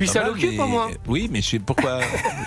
Puis ça l'occupe au moins. Oui, mais pourquoi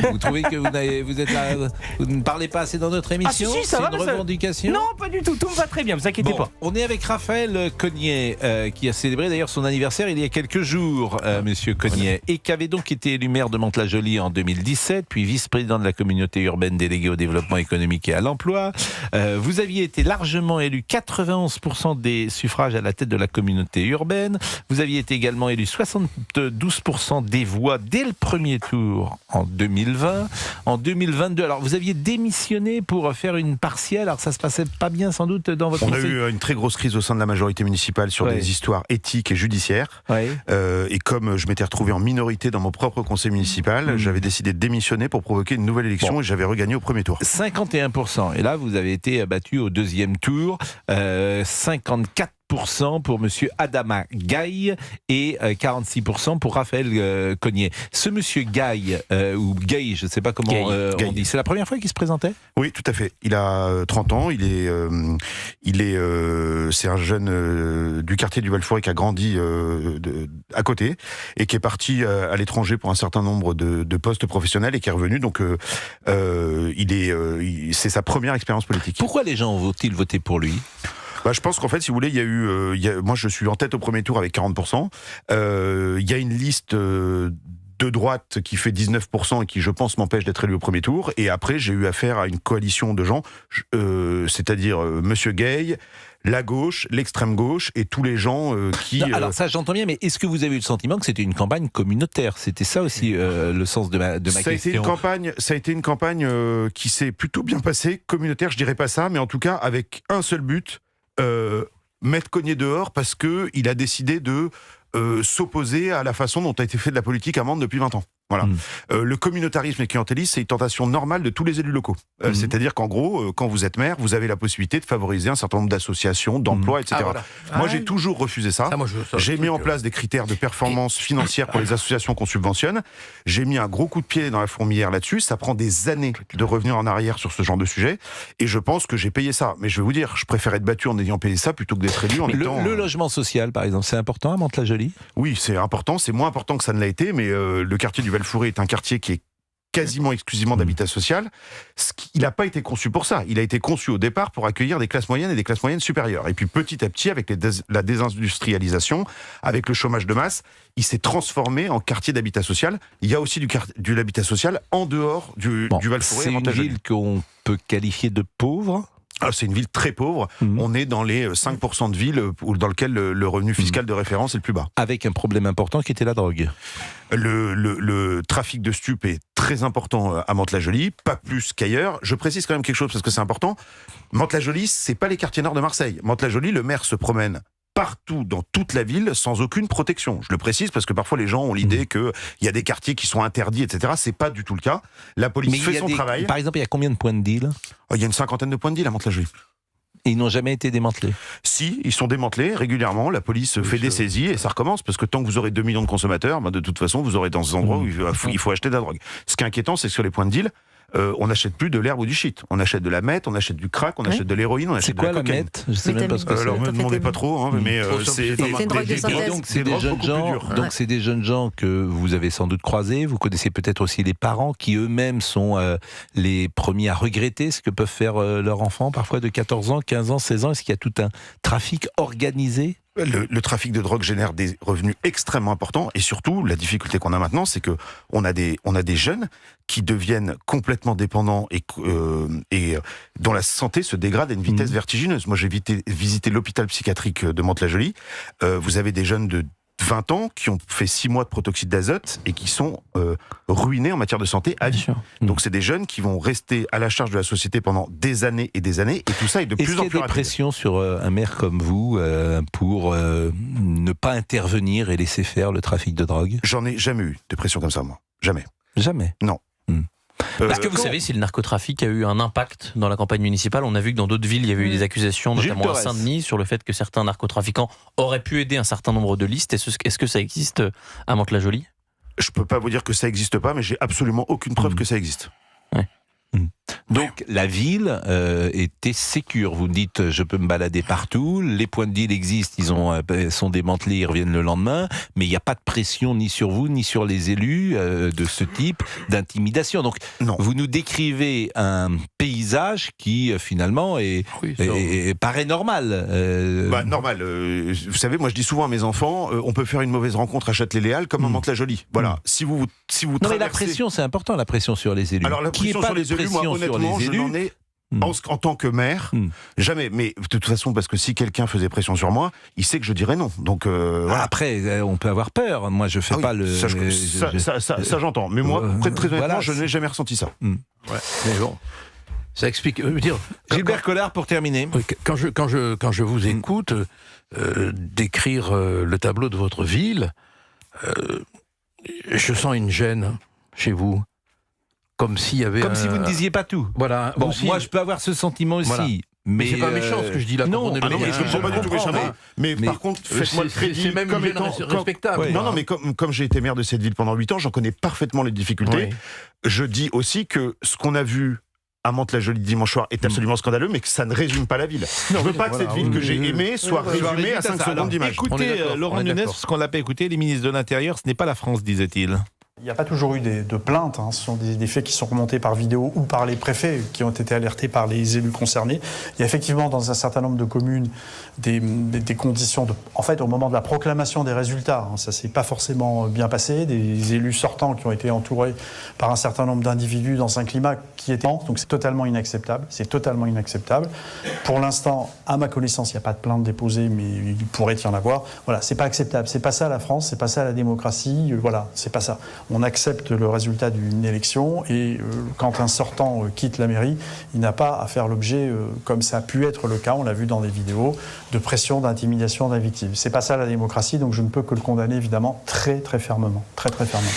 vous trouvez que vous êtes là, vous ne parlez pas assez dans notre émission? Si, ça c'est va, une revendication? Non, pas du tout, tout me va très bien, vous inquiétez pas. On est avec Raphaël Cognet, qui a célébré d'ailleurs son anniversaire il y a quelques jours, monsieur Cognet, et qui avait donc été élu maire de Mantes-la-Jolie en 2017, puis vice-président de la communauté urbaine délégué au développement économique et à l'emploi. Vous aviez été largement élu, 91% des suffrages à la tête de la communauté urbaine. Vous aviez été également élu 72% des voix dès le premier tour en 2020. En 2022, alors vous aviez démissionné pour faire une partielle, alors ça se passait pas bien sans doute dans votre conseil. On a eu une très grosse crise au sein de la majorité municipale sur des histoires éthiques et judiciaires. Et comme je m'étais retrouvé en minorité dans mon propre conseil municipal, j'avais décidé de démissionner pour provoquer une nouvelle élection et j'avais regagné au premier tour. 51%. Et là, vous avez été battu au deuxième tour. 54% pour monsieur Adama Gaye et 46% pour Raphaël Cognet. Ce monsieur Gaye, ou Gaye, je ne sais pas comment on dit, c'est la première fois qu'il se présentait? Oui, tout à fait. Il a 30 ans, c'est un jeune du quartier du Val-Fouré qui a grandi à côté et qui est parti à l'étranger pour un certain nombre de postes professionnels et qui est revenu. Donc, c'est sa première expérience politique. Pourquoi les gens ont-ils voté pour lui? Je pense qu'en fait, si vous voulez, moi je suis en tête au premier tour avec 40%. Il y a une liste de droite qui fait 19% et qui, je pense, m'empêche d'être élu au premier tour. Et après, j'ai eu affaire à une coalition de gens, c'est-à-dire Monsieur Gay, la gauche, l'extrême gauche et tous les gens qui... Non, alors ça, j'entends bien, mais est-ce que vous avez eu le sentiment que c'était une campagne communautaire? C'était ça aussi le sens de ma question. Ça a été une campagne qui s'est plutôt bien passée, communautaire, je dirais pas ça, mais en tout cas avec un seul but, mettre Cognet dehors parce qu'il a décidé de s'opposer à la façon dont a été fait de la politique à Mantes depuis 20 ans. Voilà. Le communautarisme et le clientélisme, c'est une tentation normale de tous les élus locaux. C'est-à-dire qu'en gros, quand vous êtes maire, vous avez la possibilité de favoriser un certain nombre d'associations, d'emplois, etc. Moi, j'ai toujours refusé ça. J'ai mis en place des critères de performance financière pour les associations qu'on subventionne. J'ai mis un gros coup de pied dans la fourmilière là-dessus. Ça prend des années de revenir en arrière sur ce genre de sujet. Et je pense que j'ai payé ça. Mais je vais vous dire, je préfère être battu en ayant payé ça plutôt que d'être élu en étant... Le logement social, par exemple, c'est important à Mantes-la-Jolie? Oui, c'est important. C'est moins important que ça ne l'a été, mais le quartier du Val-Fouré est un quartier qui est quasiment exclusivement d'habitat social. Il n'a pas été conçu pour ça. Il a été conçu au départ pour accueillir des classes moyennes et des classes moyennes supérieures. Et puis petit à petit, avec la désindustrialisation, avec le chômage de masse, il s'est transformé en quartier d'habitat social. Il y a aussi de l'habitat social en dehors du Val-Fouré. C'est une ville qu'on peut qualifier de pauvre? C'est une ville très pauvre. On est dans les 5% de villes dans lesquelles le revenu fiscal de référence est le plus bas. Avec un problème important qui était la drogue. Le trafic de stupes est très important à Mantes-la-Jolie, pas plus qu'ailleurs. Je précise quand même quelque chose parce que c'est important. Mantes-la-Jolie, c'est pas les quartiers nord de Marseille. Mantes-la-Jolie, le maire se promène partout dans toute la ville sans aucune protection. Je le précise parce que parfois les gens ont l'idée qu'il y a des quartiers qui sont interdits, etc. C'est pas du tout le cas. La police fait son travail. Par exemple, il y a combien de points de deal? Il y a une 50aine de points de deal à Mantes-la-Jolie. Et ils n'ont jamais été démantelés? Si, ils sont démantelés régulièrement, la police fait des saisies et ça recommence, parce que tant que vous aurez 2 millions de consommateurs, de toute façon, vous aurez dans ces endroits où il faut acheter de la drogue. Ce qui est inquiétant, c'est que sur les points de deal, on n'achète plus de l'herbe ou du shit. On achète de la mête, on achète du crack, on achète de l'héroïne, on achète de la cocaïne. C'est quoi la meth? Je sais même pas ce que c'est. Alors, ne me demandez pas trop, mais c'est une drogue de synthèse. Donc c'est des jeunes gens. Donc c'est des jeunes gens que vous avez sans doute croisés. Vous connaissez peut-être aussi les parents qui eux-mêmes sont les premiers à regretter ce que peuvent faire leurs enfants, parfois de 14 ans, 15 ans, 16 ans. Est-ce qu'il y a tout un trafic organisé? Le trafic de drogue génère des revenus extrêmement importants et surtout, la difficulté qu'on a maintenant, c'est que on a des jeunes qui deviennent complètement dépendants et dont la santé se dégrade à une vitesse vertigineuse. Moi, j'ai visité l'hôpital psychiatrique de Mantes-la-Jolie. Vous avez des jeunes de 20 ans qui ont fait 6 mois de protoxyde d'azote et qui sont ruinés en matière de santé à vie. Donc c'est des jeunes qui vont rester à la charge de la société pendant des années et tout ça est de plus en plus rapide. Est-ce qu'il y a des pressions sur un maire comme vous pour ne pas intervenir et laisser faire le trafic de drogue? J'en ai jamais eu de pression comme ça, moi. Jamais. Jamais? Non. Est-ce que vous savez si le narcotrafic a eu un impact dans la campagne municipale? On a vu que dans d'autres villes, il y avait eu des accusations, notamment à Saint-Denis, sur le fait que certains narcotrafiquants auraient pu aider un certain nombre de listes. Est-ce que ça existe à Mantes-la-Jolie? Je peux pas vous dire que ça existe pas, mais j'ai absolument aucune preuve que ça existe. Ouais. Donc la ville était sécure. Vous dites, je peux me balader partout, les points de deal existent, ils sont démantelés, ils reviennent le lendemain, mais il n'y a pas de pression ni sur vous, ni sur les élus de ce type d'intimidation. Donc vous nous décrivez un paysage qui finalement paraît normal. Normal. Vous savez, moi je dis souvent à mes enfants, on peut faire une mauvaise rencontre à Châtelet-Léal comme à Mantes-la-Jolie. Voilà. Si vous non, mais la pression, c'est important, la pression sur les élus. Alors la pression sur les élus, moi honnêtement, je n'en ai en tant que maire, jamais. Mais de toute façon, parce que si quelqu'un faisait pression sur moi, il sait que je dirais non. Donc voilà. Après, on peut avoir peur. Moi, je fais pas le. Ça, j'entends. Mais moi, très honnêtement, je n'ai jamais ressenti ça. Ouais. Mais bon. Ça explique. Gilbert Collard, pour terminer. Quand je vous écoute décrire le tableau de votre ville, je sens une gêne chez vous. Comme s'il y avait. Comme si vous ne disiez pas tout. Voilà. Bon, moi, je peux avoir ce sentiment aussi. Voilà. Mais c'est pas méchant ce que je dis là. Non, mais je ne comprends pas du tout méchamment. Mais par contre, faites-moi le crédit. C'est même une gêne respectable. Non, mais comme j'ai été maire de cette ville pendant 8 ans, j'en connais parfaitement les difficultés. Oui. Je dis aussi que ce qu'on a vu à Mantes-la-Jolie dimanche soir est absolument scandaleux, mais que ça ne résume pas la ville. Je ne veux pas que cette ville que j'ai aimée soit résumée à 5 secondes d'image. Écoutez, Laurent Nunez, ce qu'on l'a pas écouté, les ministres de l'Intérieur, ce n'est pas la France, disait-il. Il n'y a pas toujours eu de plaintes, ce sont des faits qui sont remontés par vidéo ou par les préfets qui ont été alertés par les élus concernés. Il y a effectivement dans un certain nombre de communes des conditions en fait, au moment de la proclamation des résultats, ça ne s'est pas forcément bien passé, des élus sortants qui ont été entourés par un certain nombre d'individus dans un climat qui était donc c'est totalement inacceptable. Pour l'instant, à ma connaissance, il n'y a pas de plainte déposée, mais il pourrait y en avoir. Voilà, c'est pas acceptable. C'est pas ça la France, c'est pas ça la démocratie. Voilà, c'est pas ça. On accepte le résultat d'une élection et quand un sortant quitte la mairie, il n'a pas à faire l'objet, comme ça a pu être le cas, on l'a vu dans des vidéos, de pression, d'intimidation, d'invective. C'est pas ça la démocratie, donc je ne peux que le condamner évidemment très très fermement. Très très fermement.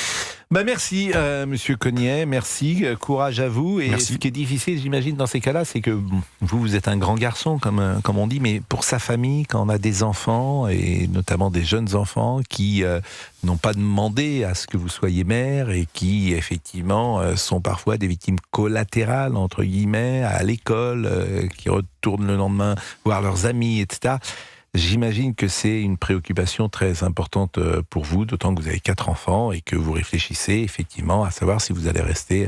Merci Monsieur Cognet, merci, courage à vous. Et merci. Ce qui est difficile, j'imagine, dans ces cas-là, c'est que vous êtes un grand garçon, comme on dit, mais pour sa famille, quand on a des enfants, et notamment des jeunes enfants, qui n'ont pas demandé à ce que vous soyez maire, et qui, effectivement, sont parfois des victimes collatérales, entre guillemets, à l'école, qui retournent le lendemain voir leurs amis, etc., j'imagine que c'est une préoccupation très importante pour vous, d'autant que vous avez 4 enfants et que vous réfléchissez effectivement à savoir si vous allez rester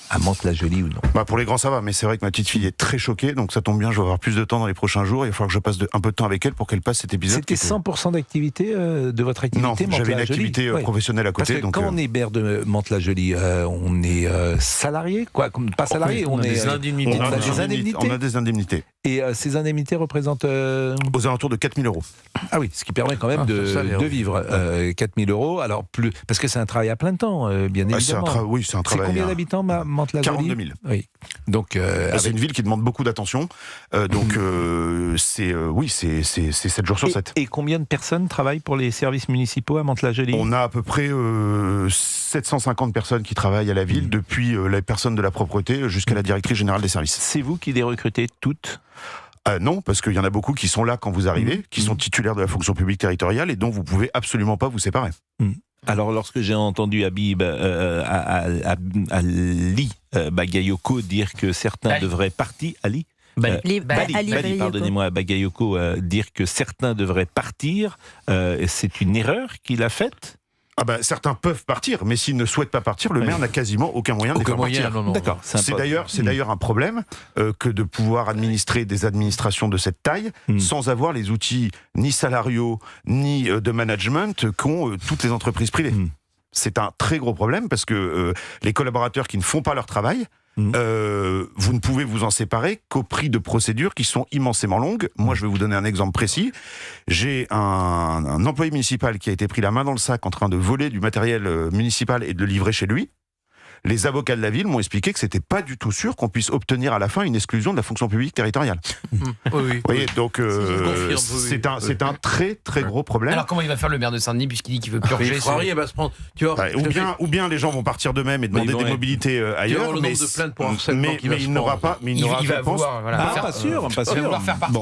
à Mantes-la-Jolie ou non. Pour les grands ça va, mais c'est vrai que ma petite fille est très choquée, donc ça tombe bien, je vais avoir plus de temps dans les prochains jours, il va falloir que je passe un peu de temps avec elle pour qu'elle passe cet épisode. C'était 100% d'activité de votre activité? Non, j'avais une activité professionnelle à côté. Parce que quand on est maire de Mantes-la-Jolie, on est salarié, quoi, pas salarié, on a des indemnités. On a des indemnités. Et ces indemnités représentent aux alentours de 4 000 €. Ah oui, ce qui permet quand même de vivre. 4 000 €, alors plus, parce que c'est un travail à plein temps, bien évidemment. Oui, c'est un travail. C'est combien d'habitants, Mantes-la-Jolie? 42 000. Oui. Donc, c'est une ville qui demande beaucoup d'attention. C'est 7 jours sur 7. Et combien de personnes travaillent pour les services municipaux à Mantes-la-Jolie? On a à peu près 750 personnes qui travaillent à la ville, depuis la personne de la propreté jusqu'à la directrice générale des services. C'est vous qui les recrutez toutes? Non, parce qu'il y en a beaucoup qui sont là quand vous arrivez, qui sont titulaires de la fonction publique territoriale et dont vous pouvez absolument pas vous séparer. Alors, lorsque j'ai entendu Ali Bagayoko dire que certains devraient partir, Ali, pardonnez-moi, Bagayoko dire que certains devraient partir, c'est une erreur qu'il a faite? Certains peuvent partir, mais s'ils ne souhaitent pas partir, le maire n'a quasiment aucun moyen de les faire partir. D'accord. C'est d'ailleurs un problème que de pouvoir administrer des administrations de cette taille sans avoir les outils ni salariaux ni de management qu'ont toutes les entreprises privées. C'est un très gros problème parce que les collaborateurs qui ne font pas leur travail, vous ne pouvez vous en séparer qu'au prix de procédures qui sont immensément longues. Moi, je vais vous donner un exemple précis. J'ai un employé municipal qui a été pris la main dans le sac en train de voler du matériel municipal et de le livrer chez lui. Les avocats de la ville m'ont expliqué que c'était pas du tout sûr qu'on puisse obtenir à la fin une exclusion de la fonction publique territoriale. Vous voyez, donc c'est un très très gros problème. Alors comment il va faire le maire de Saint-Denis puisqu'il dit qu'il veut purger? Il va se prendre. Tu vois, ou bien les gens vont partir d'eux-mêmes et demander des mobilités ailleurs, mais il n'aura pas. Il va vouloir. Pas sûr.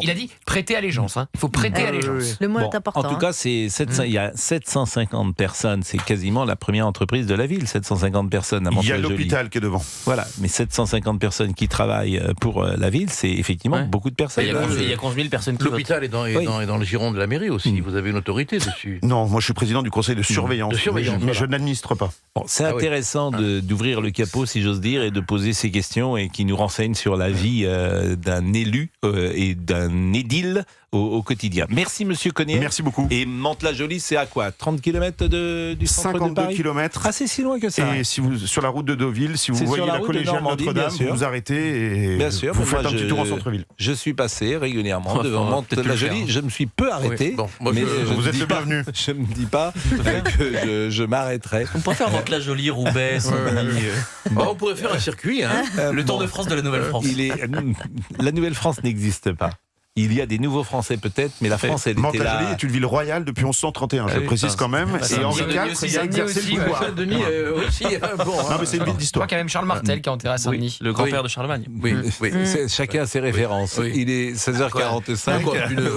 Il a dit prêter allégeance. Il faut prêter allégeance. Le mot est important. En tout cas, il y a 750 personnes. C'est quasiment la première entreprise de la ville. 750 personnes à Mantes-la-Jolie. y a Mantes-la-Jolie. l'hôpital qui est devant. Voilà, mais 750 personnes qui travaillent pour la ville, c'est effectivement Ouais. beaucoup de personnes. Il y a 11 000 personnes qui votent. L'hôpital est dans le giron de la mairie aussi. Vous avez une autorité dessus. Non, moi je suis président du conseil de surveillance. De surveillance, mais je voilà. n'administre pas. Bon, c'est Ah oui. intéressant d'ouvrir le capot, si j'ose dire, et de poser ces questions et qui nous renseignent sur la vie d'un élu et d'un édile au quotidien. Merci, monsieur Cogniet. Merci beaucoup. Et Mantes-la-Jolie, c'est à quoi 30 km du centre de 52 Paris km. Ah, c'est si loin que ça. Et si vous, sur la route de Deauville, si vous C'est voyez sur la la route de collégiale Normandie, Notre-Dame, bien sûr. vous vous arrêtez et Bien sûr, vous mais faites moi, un petit tour en centre-ville. Je suis passé régulièrement Oh, devant faut peut-être le Mantes-la-Jolie. faire. Je me suis peu arrêté. Oui. Bon, moi, mais je- Vous êtes dis le pas- bienvenu. Je ne me dis pas que je m'arrêterai. On peut faire Mantes-la-Jolie, Roubaix, Saint-Denis, Bon, on pourrait faire un circuit. Hein. le Tour de France de la Nouvelle-France. La Nouvelle-France n'existe pas. Il y a des nouveaux Français peut-être, mais la France, elle était Mantes-la-Jolie là. est une ville royale depuis 1131, je Ah oui, précise quand même. Saint-Denis Et Henri IV, aussi, il a exercé Saint-Denis le pouvoir. aussi, Denis aussi. Bon, Non, mais c'est une ville Je d'histoire. crois qu'il y a même Charles Martel qui est enterré à Saint-Denis. Le grand-père de Charlemagne. oui, oui. Chacun a ses références. Oui. Il est 16h45. Encore une